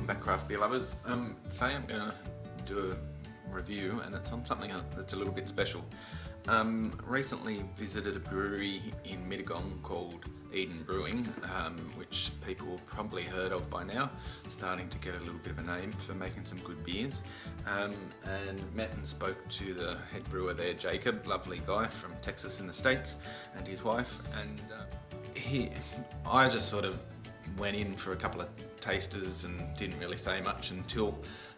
back, craft beer lovers. Today I'm going to do a review, and it's on something that's a little bit special. Recently visited a brewery in Mittagong called Eden Brewing, which people have probably heard of by now, starting to get a little bit of a name for making some good beers. And met and spoke to the head brewer there, Jacob, lovely guy from Texas in the States, and his wife. And I just sort of went in for a couple of tasters and didn't really say much until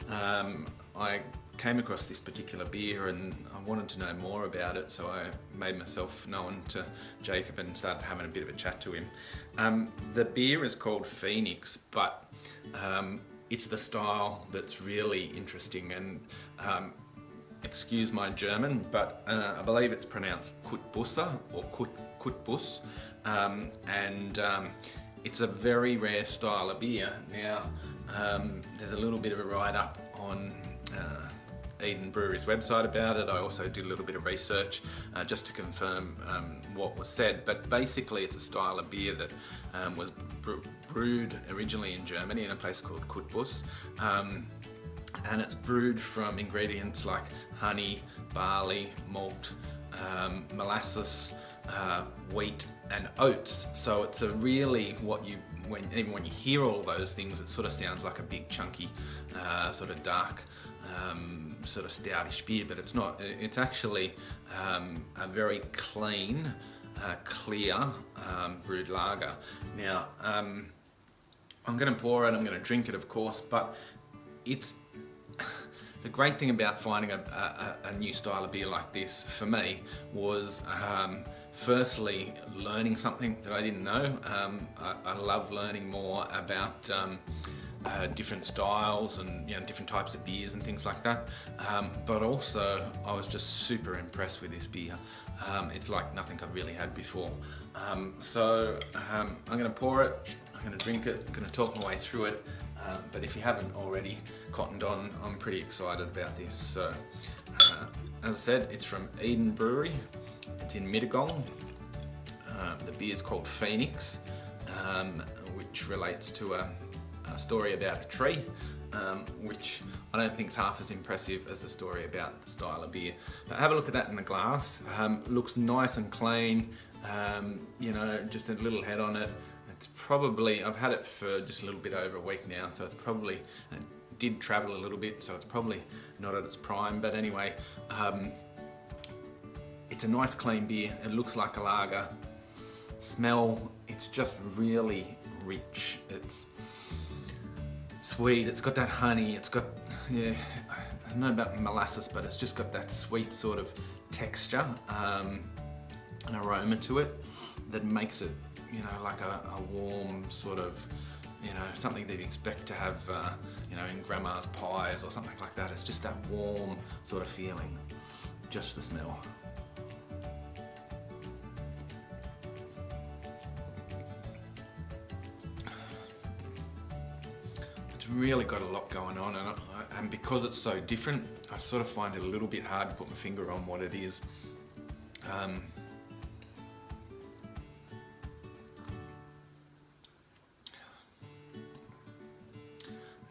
I came across this particular beer and I wanted to know more about it, so I made myself known to Jacob and started having a bit of a chat to him. The beer is called Phoenix, but it's the style that's really interesting, and excuse my German, but I believe it's pronounced Kottbusser or Kottbus, and it's a very rare style of beer. Now, there's a little bit of a write-up on Eden Brewery's website about it. I also did a little bit of research just to confirm what was said, but basically it's a style of beer that was brewed originally in Germany in a place called Kottbus, and it's brewed from ingredients like honey, barley, malt, molasses, wheat and oats. So it's a really even when you hear all those things, it sort of sounds like a big chunky sort of dark sort of stoutish beer, but it's not. It's actually a very clean, clear brewed lager. Now I'm going to pour it, I'm going to drink it of course, but it's the great thing about finding a new style of beer like this for me was firstly learning something that I didn't know. I love learning more about different styles and different types of beers and things like that, but also I was just super impressed with this beer. It's like nothing I've really had before. So I'm going to pour it, I'm going to drink it, I'm going to talk my way through it. But if you haven't already cottoned on, I'm pretty excited about this. So, as I said, it's from Eden Brewery. It's in Mittagong. The beer is called Phoenix, which relates to a story about a tree, which I don't think is half as impressive as the story about the style of beer. Now, have a look at that in the glass. Looks nice and clean. Just a little head on it. It's probably, I've had it for just a little bit over a week now, so it's probably, it did travel a little bit, so it's probably not at its prime, but anyway, it's a nice clean beer. It looks like a lager. Smell, it's just really rich. It's sweet, it's got that honey, it's got, I don't know about molasses, but it's just got that sweet sort of texture, an aroma to it that makes it like a warm sort of, something that you expect to have, in grandma's pies or something like that. It's just that warm sort of feeling, just the smell. It's really got a lot going on, and because it's so different, I sort of find it a little bit hard to put my finger on what it is.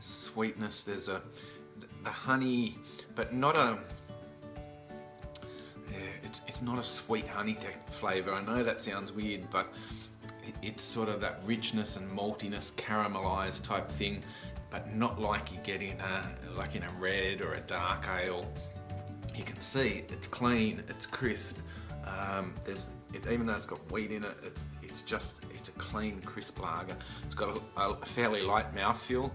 Sweetness, there's the honey, but not it's not a sweet honey flavour. I know that sounds weird, but it's sort of that richness and maltiness, caramelised type thing, but not like you get in a red or a dark ale. You can see it's clean, it's crisp. Even though it's got wheat in it, it's a clean, crisp lager. It's got a fairly light mouthfeel.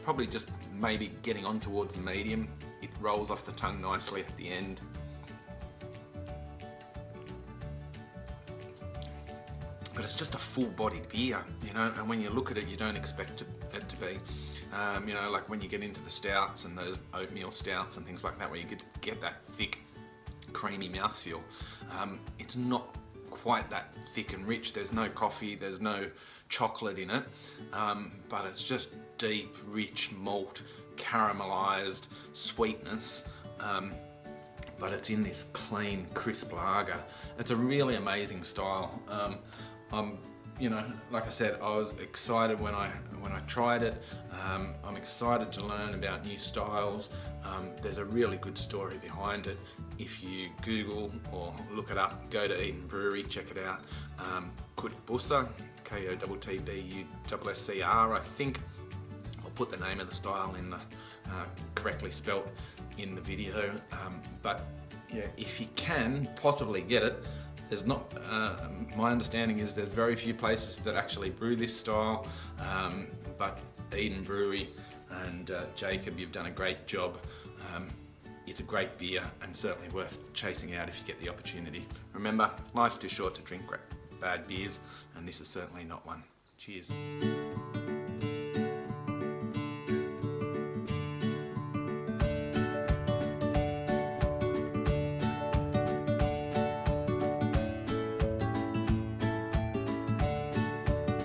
Probably just maybe getting on towards the medium. It rolls off the tongue nicely at the end. But it's just a full-bodied beer, and when you look at it, you don't expect it to be. Like when you get into the stouts and those oatmeal stouts and things like that, where you get that thick, creamy mouthfeel. It's not quite that thick and rich. There's no coffee, there's no chocolate in it, but it's just deep, rich malt, caramelized sweetness, but it's in this clean, crisp lager. It's a really amazing style. I'm like I said, I was excited when I tried it. I'm excited to learn about new styles. There's a really good story behind it. If you Google or look it up, go to Eden Brewery, check it out. Kottbusser, Kottbusser, I think. I'll put the name of the style in the correctly spelt in the video. But yeah, if you can possibly get it, there's not. My understanding is there's very few places that actually brew this style, but Eden Brewery and Jacob, you've done a great job. It's a great beer and certainly worth chasing out if you get the opportunity. Remember, life's too short to drink bad beers, and this is certainly not one. Cheers.